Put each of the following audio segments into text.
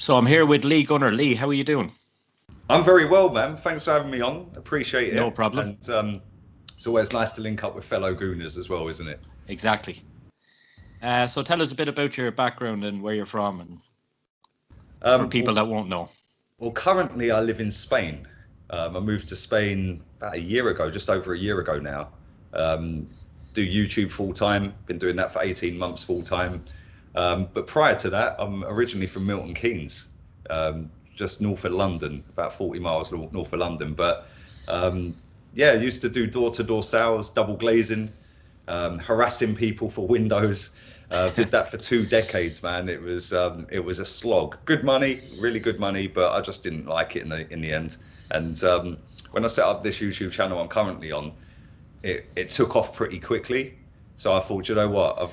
So I'm here with Lee Gunner. Lee, how are you doing? I'm very well, man. Thanks for having me on. Appreciate it. No problem. And it's always nice to link up with fellow Gooners as well, isn't it? Exactly. So tell us a bit about your background and where you're from, and for people that won't know. Well, currently I live in Spain. I moved to Spain about a year ago, just over a year ago now. Do YouTube full time. Been doing that for 18 months full time. But prior to that, I'm originally from Milton Keynes, just north of London, about 40 miles north of London. But yeah, used to do door-to-door sales, double glazing, harassing people for windows. Did that for 2 decades, man. It was a slog. Good money, really good money, but I just didn't like it in the end. And when I set up this YouTube channel I'm currently on, it took off pretty quickly. So I thought, you know what,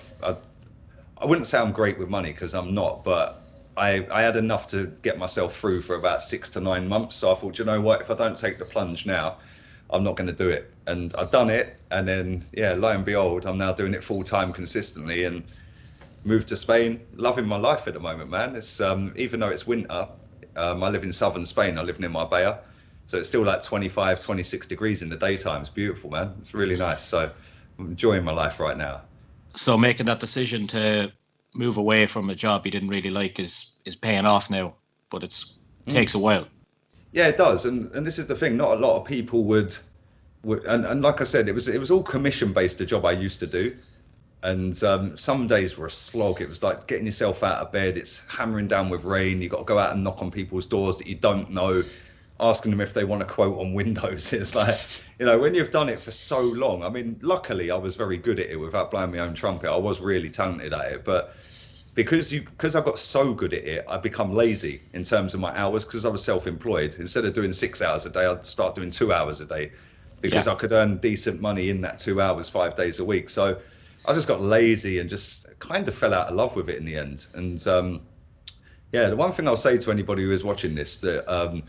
I wouldn't say I'm great with money because I'm not, but I had enough to get myself through for about 6 to 9 months. So I thought, you know what, if I don't take the plunge now, I'm not going to do it. And I've done it. And then, yeah, lo and behold, I'm now doing it full time consistently and moved to Spain. Loving my life at the moment, man. It's even though it's winter, I live in southern Spain. I live near Marbella. So it's still like 25, 26 degrees in the daytime. It's beautiful, man. It's really nice. So I'm enjoying my life right now. So making that decision to move away from a job you didn't really like is paying off now, but it takes a while. Yeah, it does. And this is the thing. Not a lot of people would and like I said, it was all commission based, the job I used to do. And some days were a slog. It was like getting yourself out of bed. It's hammering down with rain. You got to go out and knock on people's doors that you don't know, asking them if they want a quote on windows. It's like, you know, when you've done it for so long, I mean, luckily I was very good at it without blowing my own trumpet. I was really talented at it, but because I got so good at it, I become lazy in terms of my hours because I was self-employed. Instead of doing 6 hours a day, I'd start doing 2 hours a day because I could earn decent money in that 2 hours, 5 days a week. So I just got lazy and just kind of fell out of love with it in the end. And yeah, the one thing I'll say to anybody who is watching this, that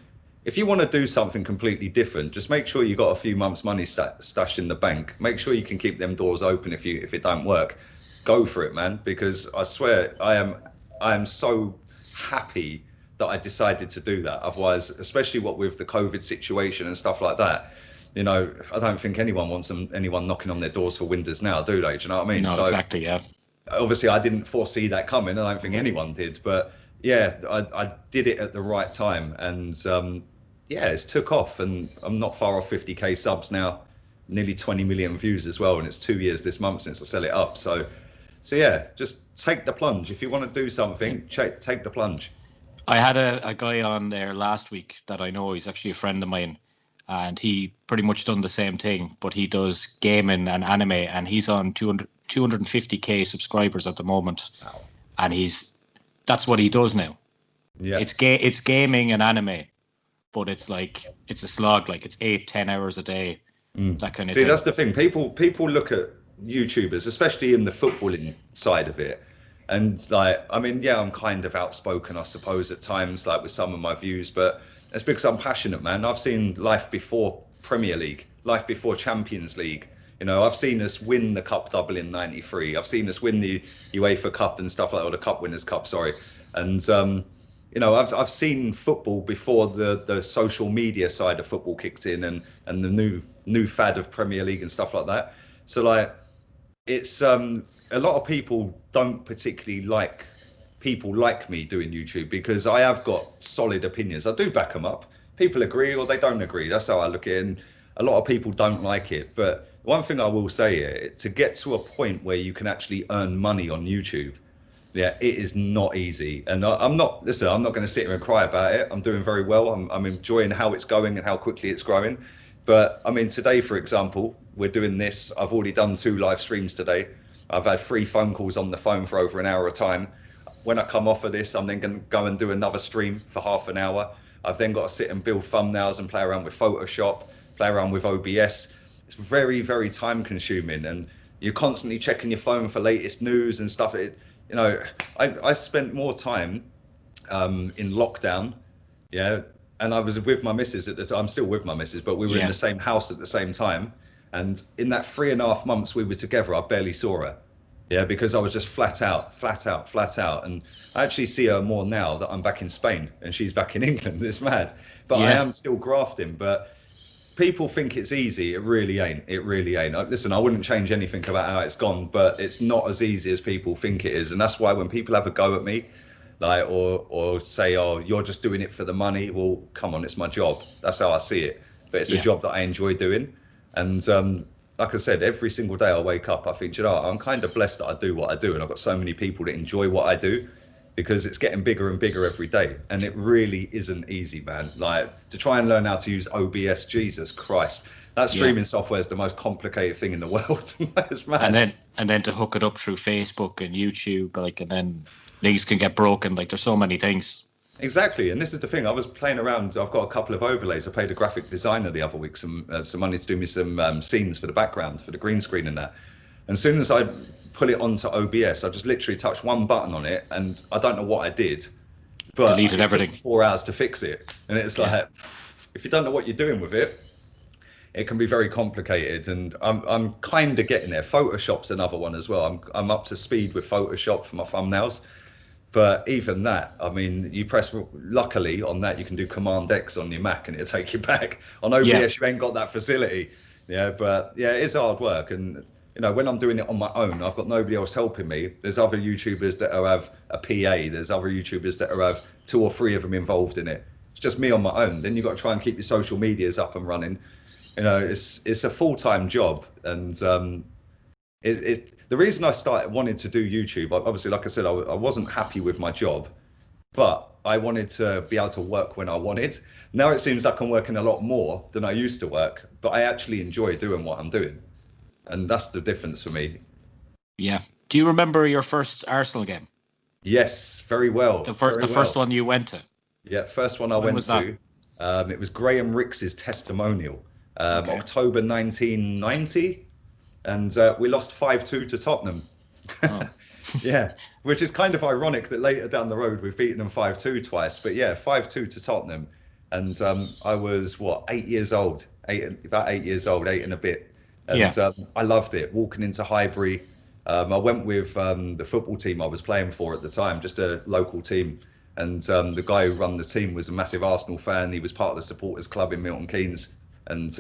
if you want to do something completely different, just make sure you got a few months' money stashed in the bank. Make sure you can keep them doors open if it don't work. Go for it, man, because I swear I am so happy that I decided to do that. Otherwise, especially what with the COVID situation and stuff like that, you know, I don't think anyone wants anyone knocking on their doors for windows now, do they? Do you know what I mean? No, exactly, yeah. Obviously, I didn't foresee that coming. I don't think anyone did, but yeah, I did it at the right time, and yeah, it's took off, and I'm not far off 50k subs now, nearly 20 million views as well, and it's 2 years this month since I set it up. So yeah, just take the plunge. If you want to do something, take the plunge. I had a guy on there last week that I know. He's actually a friend of mine, and he pretty much done the same thing, but he does gaming and anime, and he's on 250k subscribers at the moment. Wow. And that's what he does now. Yeah, it's gaming and anime, but it's a slog. Like it's 8-10 hours a day, that kind of thing. See, that's the thing. People look at YouTubers, especially in the footballing side of it, and like, I mean, yeah, I'm kind of outspoken, I suppose, at times, like with some of my views, but it's because I'm passionate, man. I've seen life before Premier League, life before Champions League. You know, I've seen us win the Cup double in '93. I've seen us win the UEFA Cup and stuff like that, or the Cup Winners' Cup, sorry. And you know, I've seen football before the social media side of football kicked in, and the new fad of Premier League and stuff like that. So like, it's a lot of people don't particularly like people like me doing YouTube because I have got solid opinions. I do back them up. People agree or they don't agree. That's how I look at it. And a lot of people don't like it. But one thing I will say here, to get to a point where you can actually earn money on YouTube, yeah, it is not easy. And I'm not going to sit here and cry about it. I'm doing very well. I'm enjoying how it's going and how quickly it's growing. But I mean, today, for example, we're doing this. I've already done 2 live streams today. I've had 3 phone calls on the phone for over an hour a time. When I come off of this, I'm then going to go and do another stream for half an hour. I've then got to sit and build thumbnails and play around with Photoshop, play around with OBS. It's very, very time consuming, and you're constantly checking your phone for latest news and stuff. You know, I spent more time in lockdown, yeah, and I was with my missus at the time. I'm still with my missus, but we were in the same house at the same time. And in that 3.5 months we were together, I barely saw her. Yeah, because I was just flat out, flat out, flat out. And I actually see her more now that I'm back in Spain and she's back in England. It's mad. But I Yeah, am still grafting. But people think it's easy. It really ain't. It really ain't. Listen, I wouldn't change anything about how it's gone, but it's not as easy as people think it is. And that's why when people have a go at me, like, or say, oh, you're just doing it for the money. Well, come on, it's my job. That's how I see it. But it's a yeah, job that I enjoy doing. And like I said, every single day I wake up, I think, you know, I'm kind of blessed that I do what I do. And I've got so many people that enjoy what I do because it's getting bigger and bigger every day. And it really isn't easy, man. Like to try and learn how to use OBS, Jesus Christ. That yeah. streaming software is the most complicated thing in the world. It's mad. And then to hook it up through Facebook and YouTube, like, and then things can get broken. Like, there's so many things. Exactly, and this is the thing. I was playing around. I've got a couple of overlays. I paid a graphic designer the other week some money to do me some scenes for the background, for the green screen and that. And as soon as I put it onto OBS, I just literally touched one button on it, and I don't know what I did, but Deleted it everything. took 4 hours to fix it. And it's like, if you don't know what you're doing with it, it can be very complicated. And I'm kind of getting there. Photoshop's another one as well. I'm up to speed with Photoshop for my thumbnails. But even that, I mean, you press, luckily on that, you can do Command X on your Mac and it'll take you back. On OBS, Yeah, you ain't got that facility. Yeah, but yeah, it is hard work. And, you know, when I'm doing it on my own, I've got nobody else helping me. There's other YouTubers that have a PA. There's other YouTubers that have 2 or 3 of them involved in it. It's just me on my own. Then you've got to try and keep your social medias up and running. You know, it's a full-time job. And the reason I started wanting to do YouTube, obviously, like I said, I wasn't happy with my job, but I wanted to be able to work when I wanted. Now it seems like I'm working a lot more than I used to work, but I actually enjoy doing what I'm doing. And that's the difference for me. yeah. Do you remember your first Arsenal game? Yes, very well. The Very first well. one you went to? Yeah, first one I When went was that? to. It was Graham Rix's testimonial, Okay. October 1990. And we lost 5-2 to Tottenham. Oh. Yeah, which is kind of ironic that later down the road we've beaten them 5-2 twice. But yeah, 5-2 to Tottenham. And I was, what, 8 years old, about 8 years old, 8 and a bit. And Yeah. I loved it, walking into Highbury. I went with the football team I was playing for at the time, just a local team. And the guy who ran the team was a massive Arsenal fan. He was part of the supporters club in Milton Keynes. And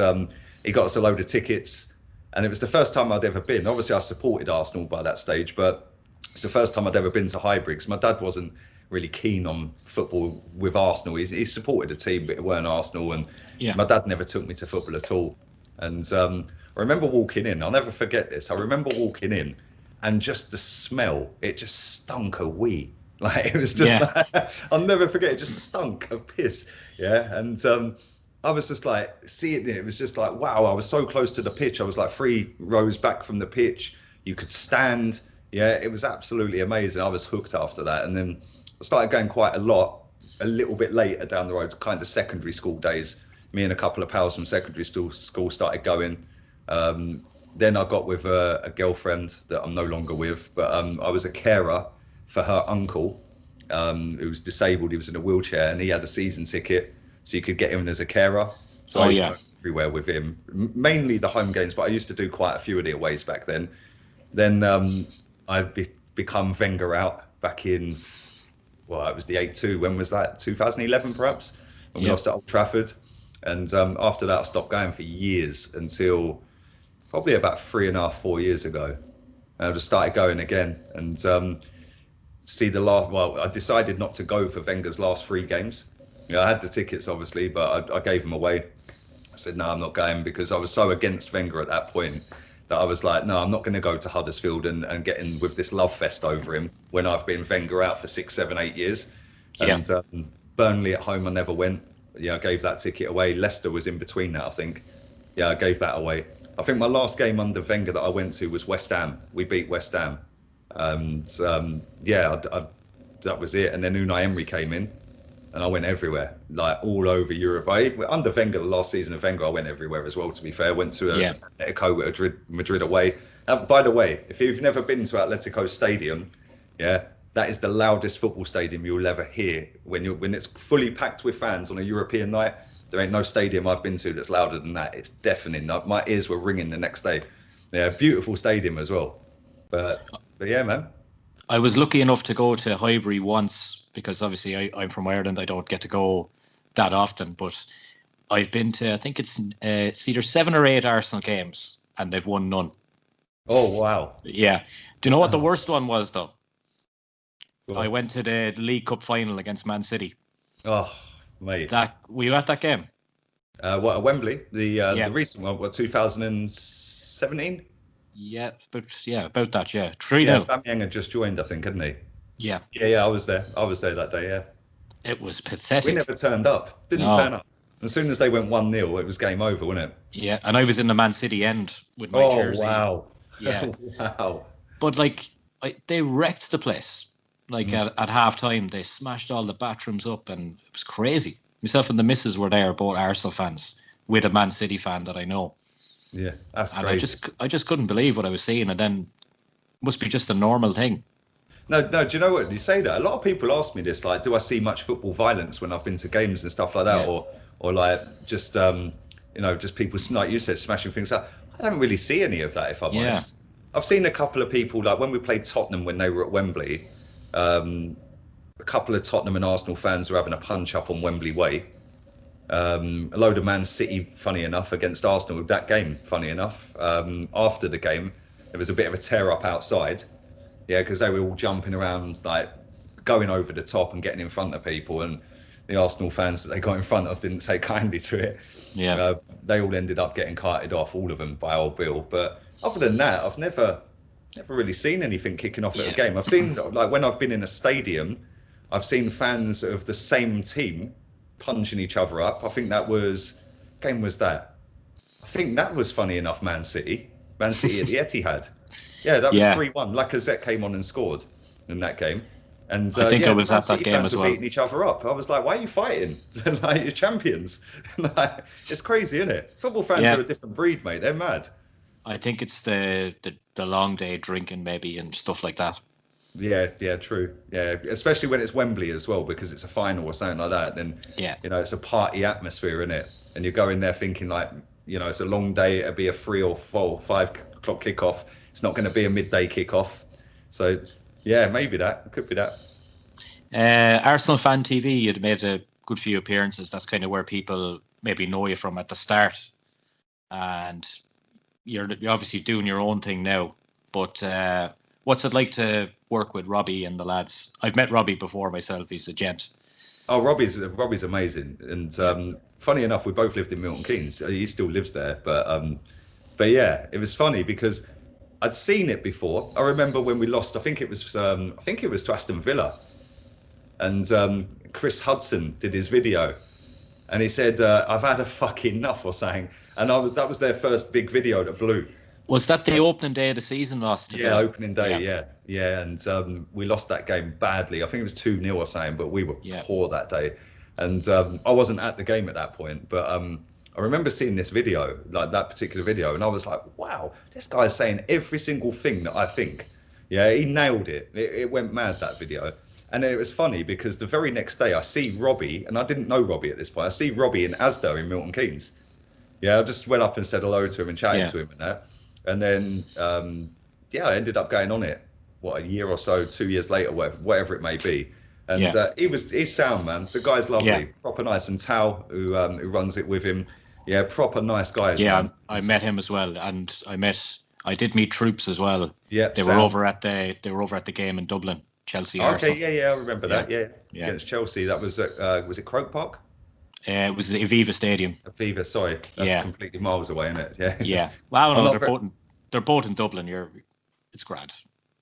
he got us a load of tickets. And it was the first time I'd ever been. Obviously, I supported Arsenal by that stage, but it's the first time I'd ever been to Highbury because my dad wasn't really keen on football with Arsenal. He supported a team, but it weren't Arsenal. And Yeah. my dad never took me to football at all. And I remember walking in. I'll never forget this. I remember walking in, and just the smell. It just stunk of wee. Like it was just. Yeah. Like, I'll never forget. It just stunk of piss. Yeah, and I was just like seeing it. It was just like, wow, I was so close to the pitch. I was like 3 rows back from the pitch. You could stand. Yeah, it was absolutely amazing. I was hooked after that. And then I started going quite a little bit later down the road, kind of secondary school days. Me and a couple of pals from secondary school started going. Then I got with a girlfriend that I'm no longer with, but I was a carer for her uncle who was disabled. He was in a wheelchair and he had a season ticket. So you could get him as a carer. So I used to go everywhere with him, mainly the home games, but I used to do quite a few of the aways back then. Then I'd become Wenger out back in, well, it was the 8-2. When was that? 2011, perhaps, when we lost at Old Trafford. And after that, I stopped going for years until probably about 3.5, 4 years ago. And I just started going again. And I decided not to go for Wenger's last 3 games. Yeah, I had the tickets, obviously, but I gave them away. I said, no, I'm not going because I was so against Wenger at that point that I was like, no, I'm not going to go to Huddersfield and get in with this love fest over him when I've been Wenger out for 6, 7, 8 years. And Burnley at home, I never went. Yeah, I gave that ticket away. Leicester was in between that, I think. Yeah, I gave that away. I think my last game under Wenger that I went to was West Ham. We beat West Ham. And that was it. And then Unai Emery came in. And I went everywhere, like all over Europe. Under Wenger, the last season of Wenger, I went everywhere as well, to be fair. Went to Atletico with Madrid away. By the way, if you've never been to Atletico Stadium, yeah, that is the loudest football stadium you'll ever hear. When it's fully packed with fans on a European night, there ain't no stadium I've been to that's louder than that. It's deafening. My ears were ringing the next day. Yeah, beautiful stadium as well. But yeah, man. I was lucky enough to go to Highbury once because obviously I'm from Ireland. I don't get to go that often, but I've been to, I think it's either 7 or 8 Arsenal games and they've won none. Oh, wow. Yeah. Do you know what the worst one was, though? Go I on. went to the League Cup final against Man City. Oh, mate. Were you at that game? What, at Wembley? Yeah. The recent one, what, 2017? Yeah, about that, yeah. 3-0. Yeah, Bamyang had just joined, I think, hadn't he? Yeah. Yeah, I was there. I was there that day, yeah. It was pathetic. We never turned up. Didn't turn up. As soon as they went 1-0, it was game over, wasn't it? Yeah, and I was in the Man City end with my jersey. Oh, wow. Yeah. Wow. But, they wrecked the place. At half-time, they smashed all the bathrooms up, and it was crazy. Myself and the missus were there, both Arsenal fans, with a Man City fan that I know. Yeah, that's and crazy. I just couldn't believe what I was seeing, and then it must be just a normal thing. No, do you know what? You say that. A lot of people ask me this, like, do I see much football violence when I've been to games and stuff like that? Yeah. Or like, just, just people, like you said, smashing things up. I don't really see any of that, if I'm honest. I've seen a couple of people, like when we played Tottenham when they were at Wembley, a couple of Tottenham and Arsenal fans were having a punch up on Wembley Way. A load of Man City, funny enough, against Arsenal with that game, funny enough. After the game, there was a bit of a tear up outside. Yeah, because they were all jumping around, like going over the top and getting in front of people. And the Arsenal fans that they got in front of didn't take kindly to it. Yeah. They all ended up getting carted off, all of them, by old Bill. But other than that, I've never really seen anything kicking off at a game. I've seen, like, when I've been in a stadium, I've seen fans of the same team punching each other up. I think that was, game was that? I think that was, funny enough, Man City at the Etihad. Yeah, that was 3-1. Lacazette came on and scored in that game. And I think I was at that City game fans as were well. beating each other up. I was like, why are you fighting? Like, you're champions. Like, it's crazy, isn't it? Football fans are a different breed, mate. They're mad. I think it's the long day drinking maybe and stuff like that. Yeah, true. Yeah, especially when it's Wembley as well, because it's a final or something like that. Then it's a party atmosphere, isn't it? And you go in there thinking, like, it's a long day. It'll be a 3 or 4 or 5 o'clock kickoff. It's not going to be a midday kickoff. So yeah, maybe that could be that. Arsenal Fan TV, you'd made a good few appearances. That's kind of where people maybe know you from at the start, and you're obviously doing your own thing now. But what's it like to work with Robbie and the lads? I've met Robbie before myself. He's a gent. Oh, Robbie's amazing, and funny enough, we both lived in Milton Keynes. He still lives there, but yeah, it was funny because I'd seen it before. I remember when we lost. I think it was to Aston Villa, and Chris Hudson did his video, and he said, "I've had a fucking enough" or something. And that was their first big video that blew. Was that the opening day of the season lost? Yeah, opening day. Yeah, and we lost that game badly. I think it was 2-0 or something, but we were poor that day. And I wasn't at the game at that point, but I remember seeing this video, like that particular video, and I was like, wow, this guy's saying every single thing that I think. Yeah, he nailed it. It went mad, that video. And it was funny because the very next day I see Robbie, and I didn't know Robbie at this point. I see Robbie in Asda in Milton Keynes. Yeah, I just went up and said hello to him and chatted to him and that. And then, I ended up going on it, a year or so, 2 years later, whatever it may be. And he's sound, man. The guy's lovely, proper nice. And Tao, who runs it with him, proper nice guys. Yeah, man. I met him as well, and I did meet Troops as well. Yeah, they were over at the game in Dublin, Chelsea. Okay, I remember that. Yeah, against Chelsea. That was at, was it Croke Park? It was the Aviva Stadium. Aviva, sorry, that's completely miles away, isn't it? Yeah. Yeah. Well, no, they're both in Dublin. It's grand.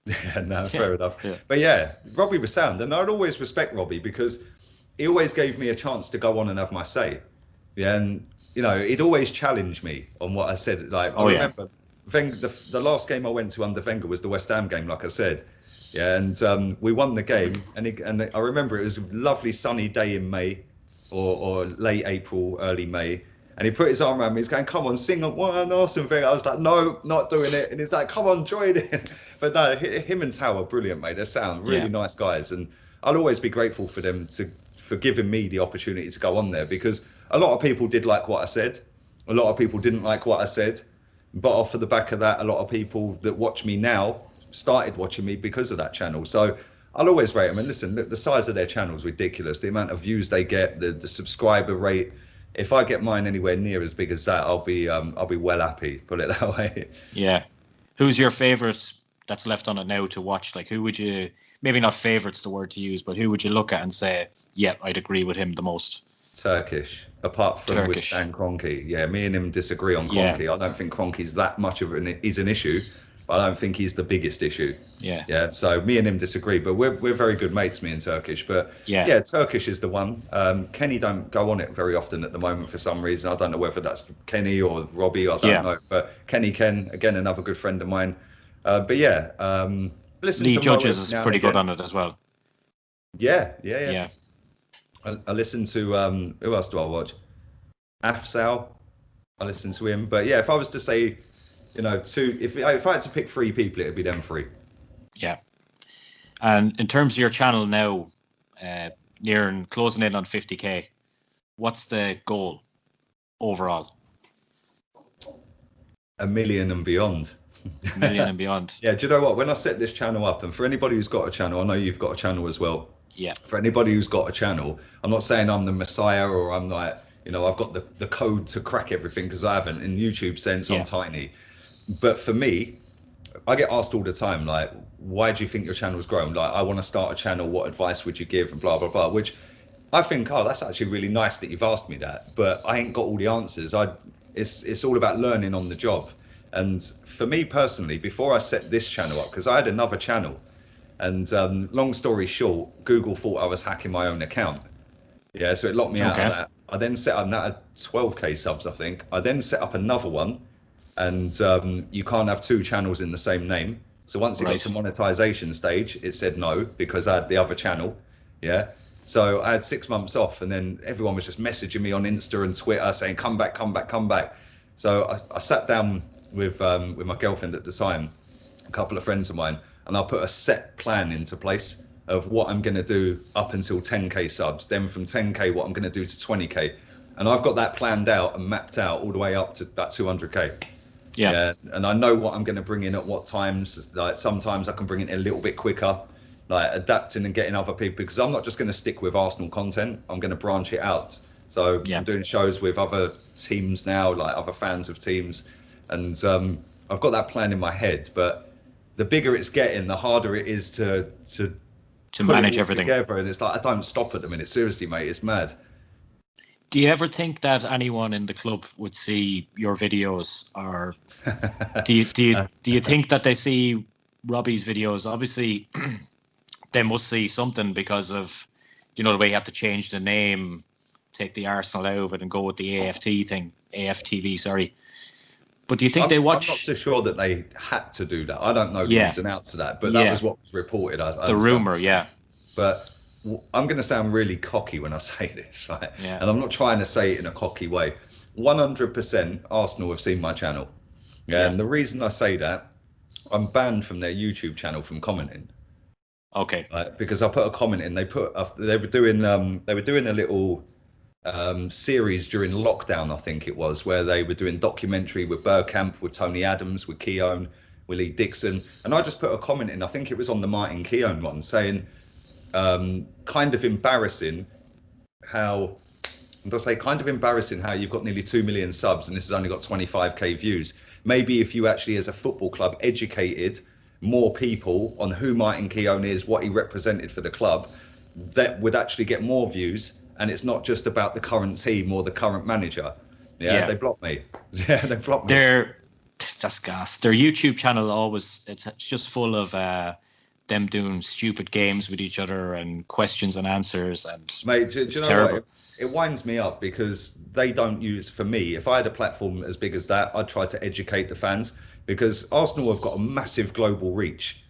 Yeah, no, fair enough. Yeah. But yeah, Robbie was sound, and I'd always respect Robbie because he always gave me a chance to go on and have my say. Yeah, and he'd always challenge me on what I said. Like, I remember the last game I went to under Wenger was the West Ham game, like I said. Yeah, and we won the game, and I remember it was a lovely sunny day in May, or late April, early May. And he put his arm around me. He's going, "Come on, sing one awesome thing." I was like, "No, not doing it." And he's like, "Come on, join it." But no, him and Tao are brilliant, mate. They sound really nice guys, and I'll always be grateful for them for giving me the opportunity to go on there, because a lot of people did like what I said. A lot of people didn't like what I said. But off of the back of that, a lot of people that watch me now started watching me because of that channel. So I'll always rate them. And listen, look, the size of their channel is ridiculous. The amount of views they get, the subscriber rate. If I get mine anywhere near as big as that, I'll be well happy. Put it that way. Yeah. Who's your favourite that's left on it now to watch? Like, who would you, maybe not favourite's the word to use, but who would you look at and say, yeah, I'd agree with him the most? Turkish, apart from with Stan Kroenke. Yeah, me and him disagree on Kroenke. Yeah. I don't think Kroenke's that much of an issue, but I don't think he's the biggest issue. Yeah. Yeah. So me and him disagree, but we're very good mates, me and Turkish. But yeah, Turkish is the one. Kenny don't go on it very often at the moment for some reason. I don't know whether that's Kenny or Robbie. I don't know. But Kenny Ken, again, another good friend of mine. But yeah, listen. Lee Judges is pretty good on it as well. Yeah. I listen to who else do I watch? Afsal. I listen to him. But yeah, if I was to say, you know, if I had to pick 3 people, it'd be them 3. Yeah. And in terms of your channel now, closing in on 50k, what's the goal overall? 1 million and beyond. 1 million and beyond. Yeah, do you know what? When I set this channel up, and for anybody who's got a channel, I know you've got a channel as well. Yeah. For anybody who's got a channel, I'm not saying I'm the messiah or I'm like, you know, I've got the code to crack everything, because I haven't. In YouTube sense, I'm tiny. But for me, I get asked all the time, like, why do you think your channel's grown? Like, I want to start a channel. What advice would you give? And blah, blah, blah, which I think, oh, that's actually really nice that you've asked me that. But I ain't got all the answers. It's all about learning on the job. And for me personally, before I set this channel up, because I had another channel, and long story short, Google thought I was hacking my own account. Yeah, so it locked me out of that. I then set up, that had 12k subs, I think. I then set up another one, and you can't have 2 channels in the same name. So once it got to monetization stage, it said no, because I had the other channel. Yeah. So I had 6 months off, and then everyone was just messaging me on Insta and Twitter saying, come back, come back, come back. So I sat down with my girlfriend at the time, a couple of friends of mine, and I put a set plan into place of what I'm going to do up until 10k subs, then from 10k what I'm going to do to 20k, and I've got that planned out and mapped out all the way up to that 200k. Yeah, and I know what I'm going to bring in at what times. Like, sometimes I can bring it in a little bit quicker, like adapting and getting other people, because I'm not just going to stick with Arsenal content. I'm going to branch it out. So I'm doing shows with other teams now, like other fans of teams, and I've got that plan in my head. But the bigger it's getting, the harder it is to manage everything together. And it's like, I don't stop at the minute. Seriously, mate, it's mad. Do you ever think that anyone in the club would see your videos, or do you think that they see Robbie's videos? Obviously, they must see something, because of, you know, the way you have to change the name, take the Arsenal out of it, and go with the AFTV. Sorry. But do you think they watch? I'm not so sure that they had to do that. I don't know the ins and outs of that, but that was what was reported. The rumor, But I'm going to sound really cocky when I say this, right? Yeah. And I'm not trying to say it in a cocky way. 100% Arsenal have seen my channel. Yeah. And the reason I say that, I'm banned from their YouTube channel from commenting. Okay. Right? Because I put a comment in. They were doing a little series during lockdown, I think it was, where they were doing documentary with Bergkamp, with Tony Adams, with Keown, Willie Dixon, and I just put a comment in. I think it was on the Martin Keown one, saying kind of embarrassing how you've got nearly 2 million subs and this has only got 25k views. Maybe if you actually, as a football club, educated more people on who Martin Keown is, what he represented for the club, that would actually get more views. And it's not just about the current team or the current manager. Yeah. They blocked me. Yeah, they blocked me. That's gas. Their YouTube channel it's just full of them doing stupid games with each other and questions and answers. And mate, do you know terrible. What? It winds me up, because they don't use, for me, if I had a platform as big as that, I'd try to educate the fans, because Arsenal have got a massive global reach.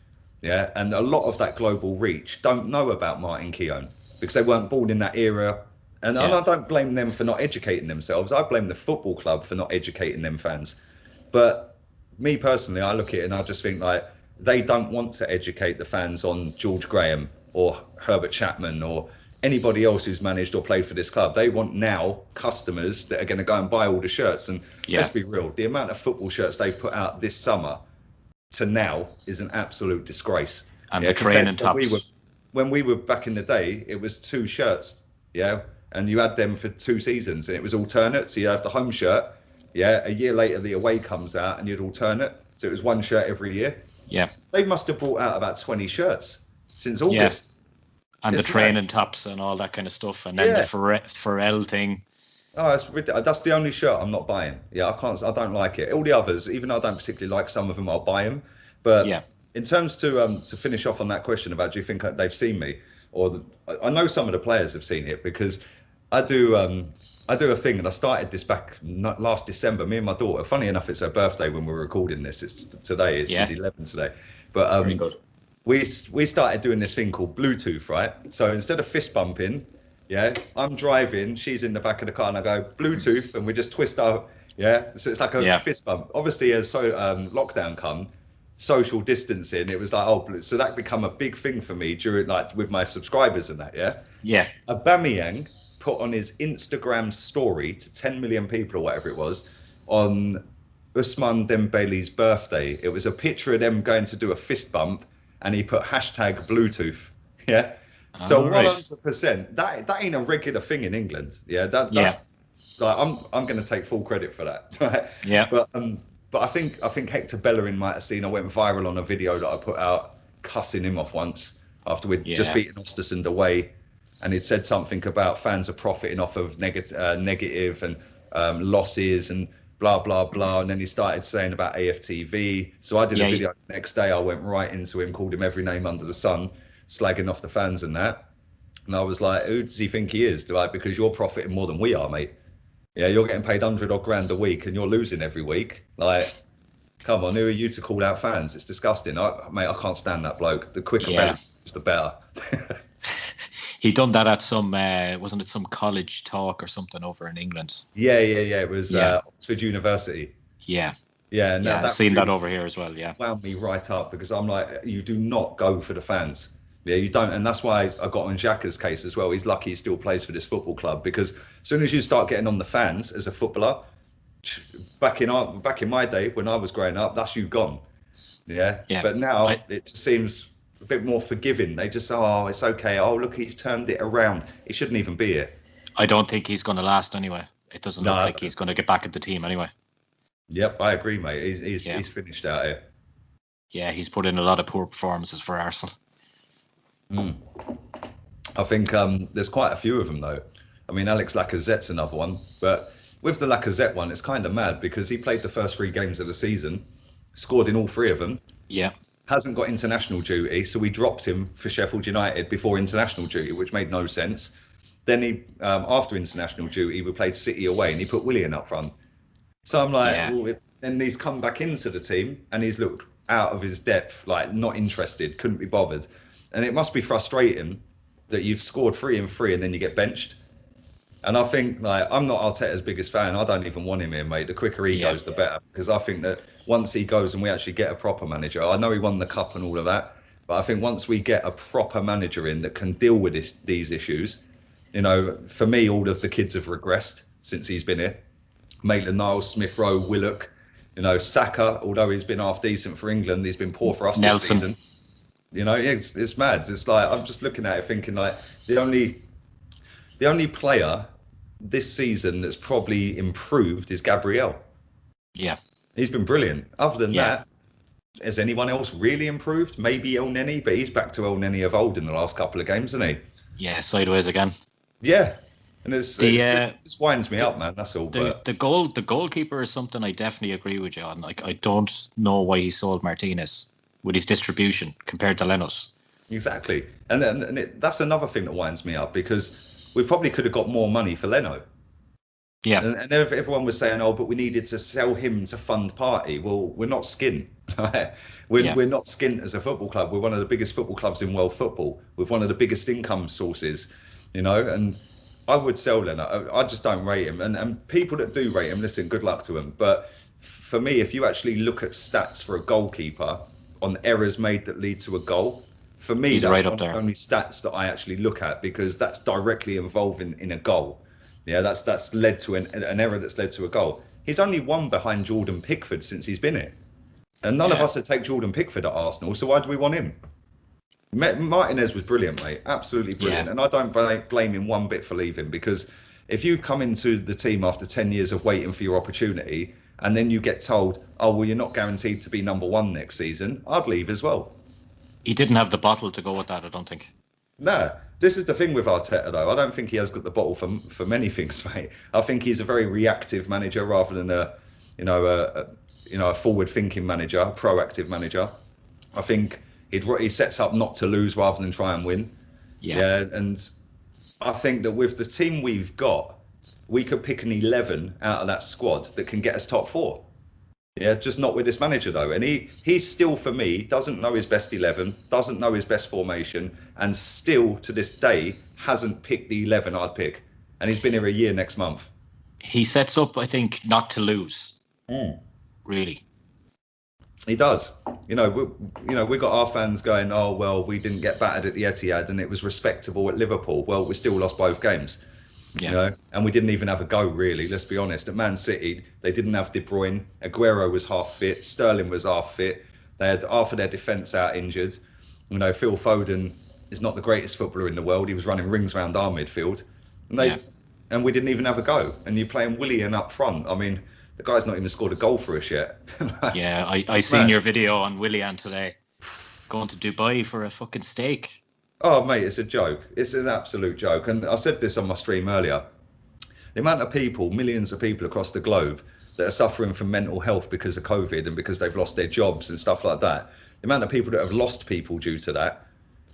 Yeah, and a lot of that global reach don't know about Martin Keown, because they weren't born in that era. And I don't blame them for not educating themselves. I blame the football club for not educating them fans. But me personally, I look at it and I just think, like, they don't want to educate the fans on George Graham or Herbert Chapman or anybody else who's managed or played for this club. They want now customers that are going to go and buy all the shirts. And let's be real, the amount of football shirts they've put out this summer, to now is an absolute disgrace. And the training tops. When we were back in the day, it was 2 shirts, yeah, and you had them for 2 seasons, and it was alternate. So you have the home shirt, yeah. A year later, the away comes out, and you'd alternate. So it was 1 shirt every year. Yeah. They must have brought out about 20 shirts since August. Yeah. And the training tops and all that kind of stuff, and then the Pharrell thing. Oh, it's ridiculous. That's the only shirt I'm not buying. Yeah, I don't like it. All the others, even though I don't particularly like some of them, I'll buy them. But in terms to finish off on that question about, do you think they've seen me? I know some of the players have seen it, because I do a thing, and I started this back last December. Me and my daughter. Funny enough, it's her birthday when we're recording this. It's today. She's 11 today. But very good. We started doing this thing called Bluetooth, right? So instead of fist bumping, yeah, I'm driving, she's in the back of the car, and I go Bluetooth, and we just twist our, so it's like a fist bump. Obviously, as lockdown come, social distancing, it was like, so that become a big thing for me during, like, with my subscribers and that, Aubameyang put on his Instagram story to 10 million people or whatever it was on Ousmane Dembele's birthday. It was a picture of them going to do a fist bump, and he put hashtag Bluetooth, So 100%, that ain't a regular thing in England. That's like, I'm going to take full credit for that. Right? But I think Hector Bellerin might have seen I went viral on a video that I put out cussing him off once after we'd just beaten Östersund away, and he'd said something about fans are profiting off of negative and losses and blah blah blah, and then he started saying about AFTV. So I did a video the next day. I went right into him, called him every name under the sun, slagging off the fans and that. And I was like, who does he think he is? Like, because you're profiting more than we are, mate. Yeah, you're getting paid 100 odd grand a week, and you're losing every week. Like, come on, who are you to call out fans? It's disgusting. Mate, I can't stand that bloke. The quicker the better. He done that at some, wasn't it some college talk or something over in England? Yeah. It was Oxford University. Yeah. Yeah, no, I've seen that over here as well. Yeah, wound me right up, because I'm like, you do not go for the fans. Yeah, you don't, and that's why I got on Xhaka's case as well. He's lucky he still plays for this football club, because as soon as you start getting on the fans as a footballer, back in my day when I was growing up, that's you gone. Yeah. But now it seems a bit more forgiving. They just it's okay. Oh, look, he's turned it around. He shouldn't even be here. I don't think he's going to last anyway. It doesn't look like he's going to get back at the team anyway. Yep, I agree, mate. He's finished out here. Yeah, he's put in a lot of poor performances for Arsenal. I think there's quite a few of them, though. I mean, Alex Lacazette's another one. But with the Lacazette one, it's kind of mad, because he played the first 3 games of the season, scored in all 3 of them. Yeah. Hasn't got international duty, so we dropped him for Sheffield United before international duty, which made no sense. Then he, after international duty, we played City away, and he put Willian up front. So I'm like, and he's come back into the team, and he's looked out of his depth, like not interested, couldn't be bothered. And it must be frustrating that you've scored 3 in 3 and then you get benched. And I think, like, I'm not Arteta's biggest fan. I don't even want him here, mate. The quicker he goes, the better. Because I think that once he goes and we actually get a proper manager, I know he won the cup and all of that, but I think once we get a proper manager in that can deal with these issues, you know, for me, all of the kids have regressed since he's been here. Maitland-Niles, Smith-Rowe, Willock, you know, Saka, although he's been half decent for England, he's been poor for us this season. You know, it's mad. It's like, I'm just looking at it thinking, like, the only player this season that's probably improved is Gabriel. Yeah. He's been brilliant. Other than that, has anyone else really improved? Maybe El Neni, but he's back to El Neni of old in the last couple of games, isn't he? Yeah, sideways again. Yeah. And it just winds me up, man. That's all. The goalkeeper is something I definitely agree with you on. Like, I don't know why he sold Martinez with his distribution compared to Leno's. Exactly. And that's another thing that winds me up, because we probably could have got more money for Leno. Yeah. And everyone was saying, but we needed to sell him to fund Party. Well, we're not skint. We're not skint as a football club. We're one of the biggest football clubs in world football, with one of the biggest income sources, you know, and I would sell Leno. I just don't rate him. And people that do rate him, listen, good luck to him. But for me, if you actually look at stats for a goalkeeper on errors made that lead to a goal, for me, he's that's right one up there. of the only stats that I actually look at, because that's directly involved in a goal. Yeah, that's led to an error that's led to a goal. He's only one behind Jordan Pickford since he's been here. And none of us would take Jordan Pickford at Arsenal, so why do we want him? Martinez was brilliant, mate. Absolutely brilliant. Yeah. And I don't blame him one bit for leaving, because if you come into the team after 10 years of waiting for your opportunity and then you get told, oh, well, you're not guaranteed to be number one next season, I'd leave as well. He didn't have the bottle to go with that, I don't think. No, this is the thing with Arteta, though. I don't think he has got the bottle for many things, mate. I think he's a very reactive manager rather than a forward-thinking manager, a proactive manager. I think he sets up not to lose rather than try and win. Yeah, and I think that with the team we've got, we could pick an 11 out of that squad that can get us top four. Yeah, just not with this manager, though. And he still, for me, doesn't know his best 11, doesn't know his best formation, and still, to this day, hasn't picked the 11 I'd pick. And he's been here a year next month. He sets up, I think, not to lose. Really. He does. We got our fans going, oh, well, we didn't get battered at the Etihad and it was respectable at Liverpool. Well, we still lost both games. Yeah. And we didn't even have a go, really. Let's be honest. At Man City, they didn't have De Bruyne. Aguero was half fit. Sterling was half fit. They had half of their defence out injured. Phil Foden is not the greatest footballer in the world. He was running rings around our midfield. And we didn't even have a go. And you're playing Willian up front. I mean, the guy's not even scored a goal for us yet. Yeah, I seen your video on Willian today. Going to Dubai for a fucking steak. Oh, mate, it's a joke. It's an absolute joke. And I said this on my stream earlier. The amount of people, millions of people across the globe that are suffering from mental health because of COVID and because they've lost their jobs and stuff like that. The amount of people that have lost people due to that.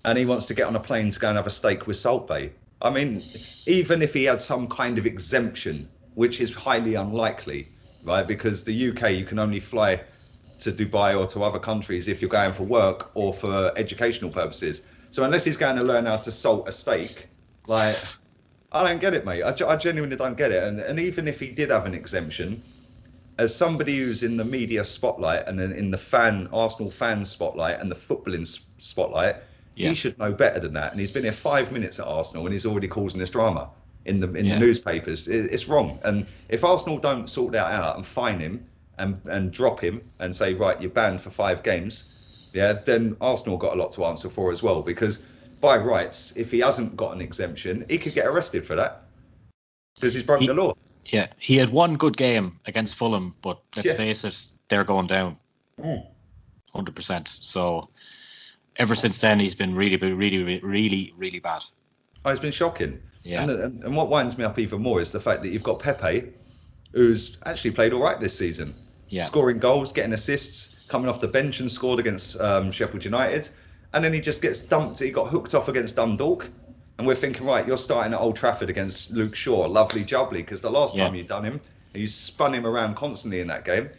And he wants to get on a plane to go and have a steak with Salt Bay. I mean, even if he had some kind of exemption, which is highly unlikely, right? Because the UK, you can only fly to Dubai or to other countries if you're going for work or for educational purposes. So unless he's going to learn how to salt a steak, I don't get it, mate. I genuinely don't get it. And even if he did have an exemption, as somebody who's in the media spotlight and in the Arsenal fan spotlight and the footballing spotlight, he should know better than that. And he's been here 5 minutes at Arsenal and he's already causing this drama in the newspapers. It's wrong. And if Arsenal don't sort that out and fine him and drop him and say, right, you're banned for 5 games, then Arsenal got a lot to answer for as well, because by rights, if he hasn't got an exemption, he could get arrested for that because he's broken the law. Yeah, he had one good game against Fulham, but let's face it, they're going down 100%. So ever since then, he's been really, really, really, really bad. Oh, it's been shocking. Yeah. And what winds me up even more is the fact that you've got Pepe, who's actually played all right this season, scoring goals, getting assists, coming off the bench and scored against Sheffield United. And then he just gets dumped. He got hooked off against Dundalk. And we're thinking, right, you're starting at Old Trafford against Luke Shaw, lovely jubbly, because the last time you'd done him, you spun him around constantly in that game.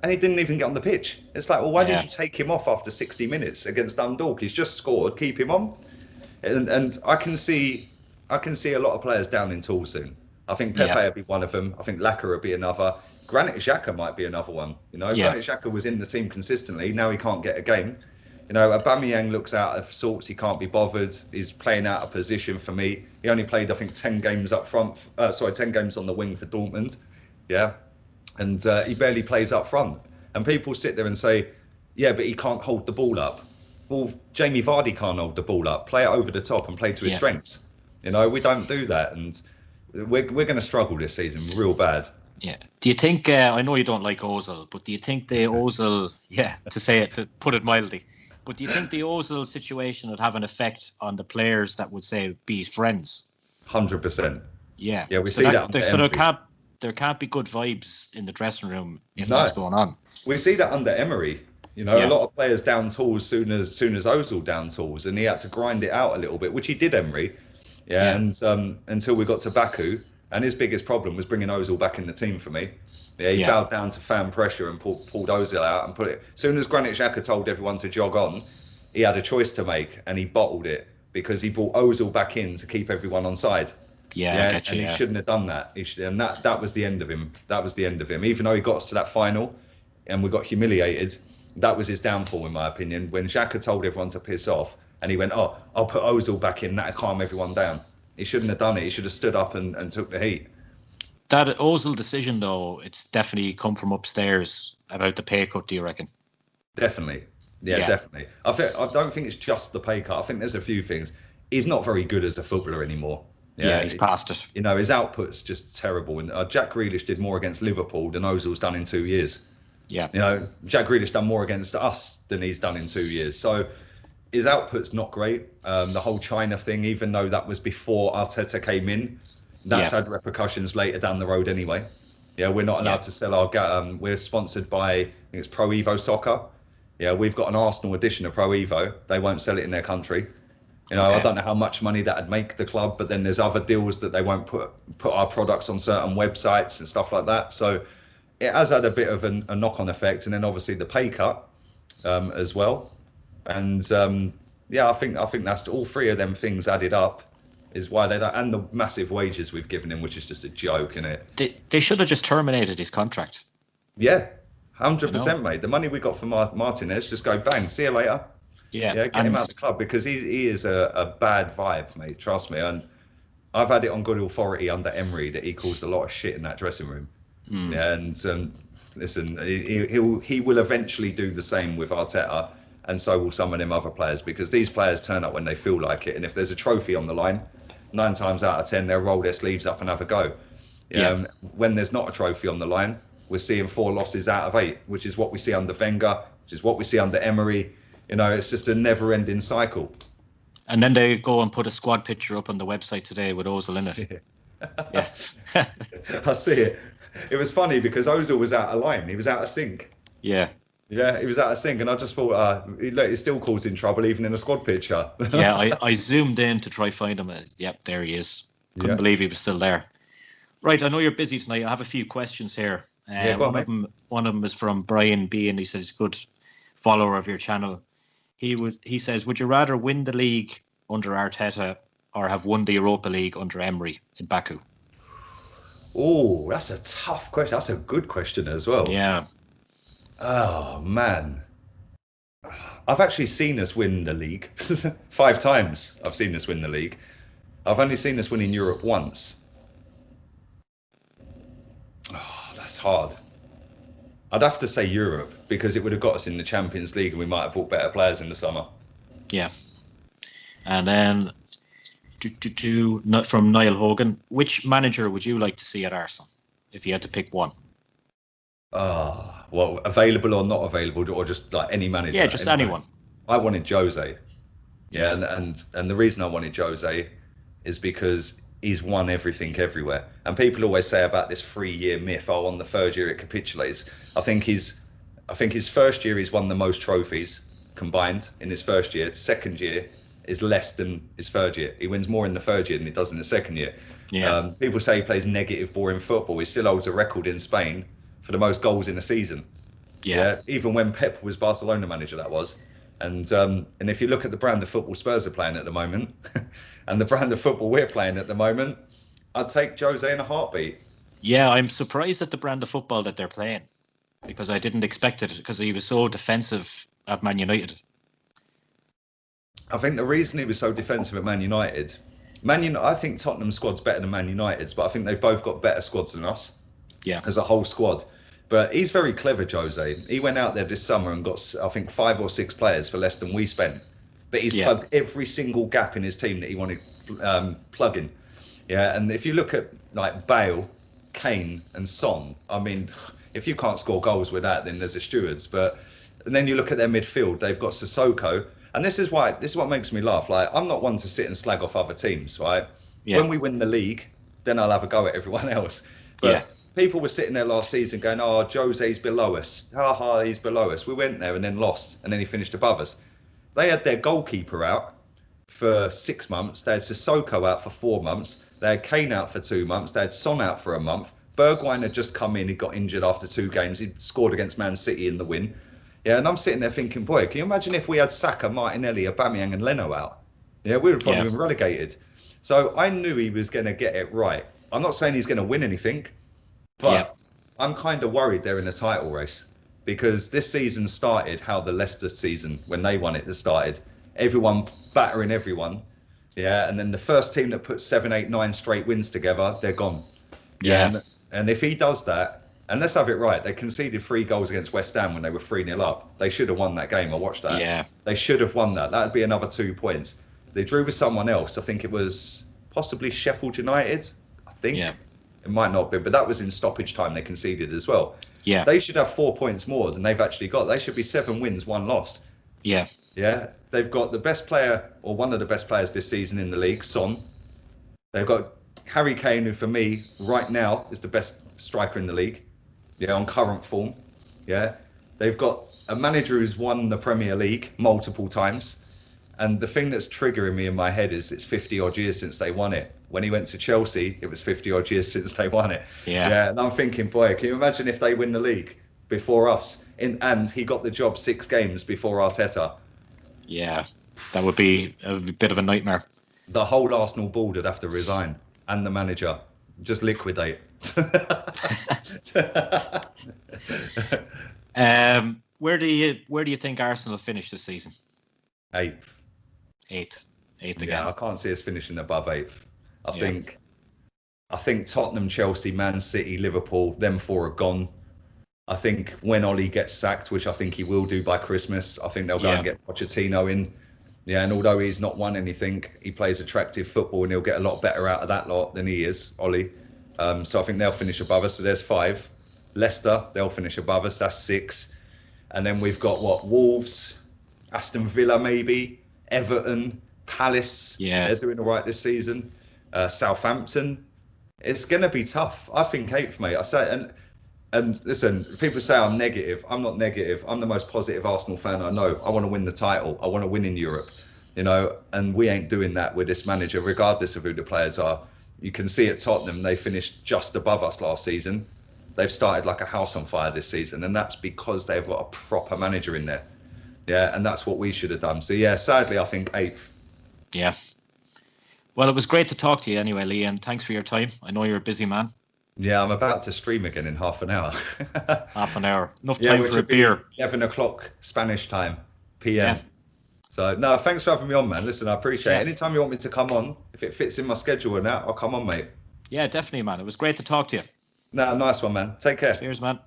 And he didn't even get on the pitch. It's like, well, why did you take him off after 60 minutes against Dundalk? He's just scored, keep him on. And I can see a lot of players down in tools soon. I think Pepe will be one of them. I think Laka will be another. Granit Xhaka might be another one. Granit Xhaka was in the team consistently. Now he can't get a game. Aubameyang looks out of sorts. He can't be bothered. He's playing out of position for me. He only played, I think, 10 games up front. 10 games on the wing for Dortmund. Yeah. And he barely plays up front. And people sit there and say, yeah, but he can't hold the ball up. Well, Jamie Vardy can't hold the ball up. Play it over the top and play to his strengths. We don't do that. And we're going to struggle this season real bad. Yeah. Do you think, I know you don't like Ozil, but do you think the Ozil, to put it mildly, but do you think the Ozil situation would have an effect on the players that would say be his friends? 100%. Yeah. Yeah, we see that. So there can't be good vibes in the dressing room if that's going on. We see that under Emery. A lot of players down tools soon as Ozil down tools, and he had to grind it out a little bit, which he did, Emery. And until we got to Baku, and his biggest problem was bringing Ozil back in the team for me. He bowed down to fan pressure and pulled Ozil out and put it. As soon as Granit Xhaka told everyone to jog on, he had a choice to make, and he bottled it because he brought Ozil back in to keep everyone on side. He shouldn't have done that. And that was the end of him. That was the end of him. Even though he got us to that final, and we got humiliated, that was his downfall, in my opinion. When Xhaka told everyone to piss off, and he went, "Oh, I'll put Ozil back in. That'll calm everyone down." He shouldn't have done it. He should have stood up and took the heat. That Ozil decision, though, it's definitely come from upstairs about the pay cut, do you reckon? Definitely. Yeah, definitely. I don't think it's just the pay cut. I think there's a few things. He's not very good as a footballer anymore. Yeah, he's past it. You know, his output's just terrible. And Jack Grealish did more against Liverpool than Ozil's done in 2 years. Yeah. You know, Jack Grealish done more against us than he's done in 2 years. So his output's not great. The whole China thing, even though that was before Arteta came in, that's had repercussions later down the road anyway. Yeah, we're not allowed to sell our. We're sponsored by, I think it's Pro Evo Soccer. Yeah, we've got an Arsenal edition of Pro Evo. They won't sell it in their country. You know, I don't know how much money that'd make the club, but then there's other deals that they won't put our products on certain websites and stuff like that. So it has had a bit of a knock-on effect, and then obviously the pay cut as well. And I think that's all three of them things added up is why they don't, and the massive wages we've given him, which is just a joke, isn't it? They should have just terminated his contract. Yeah, 100%, mate. The money we got from Martinez, just go bang, see you later. Yeah, get him out of the club, because he is a bad vibe, mate. Trust me. And I've had it on good authority under Emery that he caused a lot of shit in that dressing room. Yeah, and listen, he will eventually do the same with Arteta, and so will some of them other players, because these players turn up when they feel like it, and if there's a trophy on the line, 9 times out of 10 they'll roll their sleeves up and have a go. When there's not a trophy on the line, we're seeing 4 losses out of 8, which is what we see under Wenger, which is what we see under Emery. You know, it's just a never-ending cycle. And then they go and put a squad picture up on the website today with Ozil in it. Yeah, I see it. It was funny because Ozil was out of line. He was out of sync. Yeah, he was out of sync, and I just thought, look, he's still causing trouble even in a squad picture. Yeah, I zoomed in to try find him. Yep, there he is. Couldn't believe he was still there. Right, I know you're busy tonight. I have a few questions here. One of them is from Brian B, and he says he's a good follower of your channel. He says, would you rather win the league under Arteta or have won the Europa League under Emery in Baku? Oh, that's a tough question. That's a good question as well. Yeah. Oh, man. I've actually seen us win the league 5 times. I've seen us win the league. I've only seen us win in Europe once. Oh, that's hard. I'd have to say Europe, because it would have got us in the Champions League and we might have bought better players in the summer. Yeah. And then from Niall Hogan, which manager would you like to see at Arsenal if you had to pick one? Well, available or not available, or just like any manager? Yeah, just anyone. I wanted Jose. Yeah, and the reason I wanted Jose is because he's won everything everywhere. And people always say about this 3-year myth, on the 3rd year it capitulates. I think his first year he's won the most trophies combined in his first year. 2nd year is less than his 3rd year. He wins more in the 3rd year than he does in the 2nd year. Yeah. People say he plays negative, boring football. He still holds a record in Spain for the most goals in a season. Yeah. Even when Pep was Barcelona manager, that was. And if you look at the brand of football Spurs are playing at the moment, and the brand of football we're playing at the moment, I'd take Jose in a heartbeat. Yeah, I'm surprised at the brand of football that they're playing, because I didn't expect it, because he was so defensive at Man United. I think the reason he was so defensive at Man United, I think Tottenham's squad's better than Man United's, but I think they've both got better squads than us. Yeah. As a whole squad. But he's very clever, Jose. He went out there this summer and got, I think, 5 or 6 players for less than we spent. But he's plugged every single gap in his team that he wanted plugging. Yeah, and if you look at like Bale, Kane and Son, I mean, if you can't score goals with that, then there's a stewards. And then you look at their midfield, they've got Sissoko. And this is what makes me laugh. Like, I'm not one to sit and slag off other teams, right? Yeah. When we win the league, then I'll have a go at everyone else. But people were sitting there last season going, Jose's below us. He's below us. We went there and then lost, and then he finished above us. They had their goalkeeper out for 6 months. They had Sissoko out for 4 months. They had Kane out for 2 months. They had Son out for a month. Bergwijn had just come in. He got injured after 2 games. He scored against Man City in the win. Yeah, and I'm sitting there thinking, boy, can you imagine if we had Saka, Martinelli, Aubameyang and Leno out? Yeah, we would have probably been relegated. So I knew he was going to get it right. I'm not saying he's going to win anything, but I'm kind of worried they're in a title race, because this season started how the Leicester season, when they won it, started. Everyone battering everyone. Yeah, and then the first team that puts 7, 8, 9 straight wins together, they're gone. Yeah. And if he does that, And let's have it right. They conceded 3 goals against West Ham when they were 3-0 up. They should have won that game. I watched that. Yeah. They should have won that. That'd be another 2 points. They drew with someone else. I think it was possibly Sheffield United. I think. Yeah. It might not be, but that was in stoppage time they conceded as well. Yeah. They should have 4 points more than they've actually got. They should be 7 wins, 1 loss. Yeah. Yeah. They've got the best player, or one of the best players this season in the league, Son. They've got Harry Kane, who for me, right now, is the best striker in the league. Yeah, on current form. Yeah. They've got a manager who's won the Premier League multiple times. And the thing that's triggering me in my head is it's 50 odd years since they won it. When he went to Chelsea, it was 50 odd years since they won it. Yeah. And I'm thinking, boy, can you imagine if they win the league before us? And he got the job 6 games before Arteta. Yeah. That would be a bit of a nightmare. The whole Arsenal board would have to resign, and the manager just liquidate. Where do you think Arsenal finish this season? 8th. 8th again. Yeah, I can't see us finishing above 8th. I think Tottenham, Chelsea, Man City, Liverpool, them 4 are gone. I think when Ollie gets sacked, which I think he will do by Christmas, I think they'll go and get Pochettino in. Yeah, and although he's not won anything, he plays attractive football and he'll get a lot better out of that lot than he is, Ollie. So I think they'll finish above us. So there's 5. Leicester, they'll finish above us. That's 6. And then we've got Wolves, Aston Villa maybe, Everton, Palace. Yeah. They're doing all right this season. Southampton. It's going to be tough. I think 8th, mate. I say, and listen, people say I'm negative. I'm not negative. I'm the most positive Arsenal fan I know. I want to win the title. I want to win in Europe, and we ain't doing that with this manager, regardless of who the players are. You can see at Tottenham, they finished just above us last season. They've started like a house on fire this season, and that's because they've got a proper manager in there. Yeah, and that's what we should have done. So yeah, sadly, I think 8th. Yeah. Well, it was great to talk to you anyway, Lee, and thanks for your time. I know you're a busy man. Yeah, I'm about to stream again in half an hour. Half an hour. Enough time for a beer. 11 o'clock Spanish time, PM. Yeah. So, no, thanks for having me on, man. Listen, I appreciate it. Anytime you want me to come on, if it fits in my schedule and that, I'll come on, mate. Yeah, definitely, man. It was great to talk to you. No, nice one, man. Take care. Cheers, man.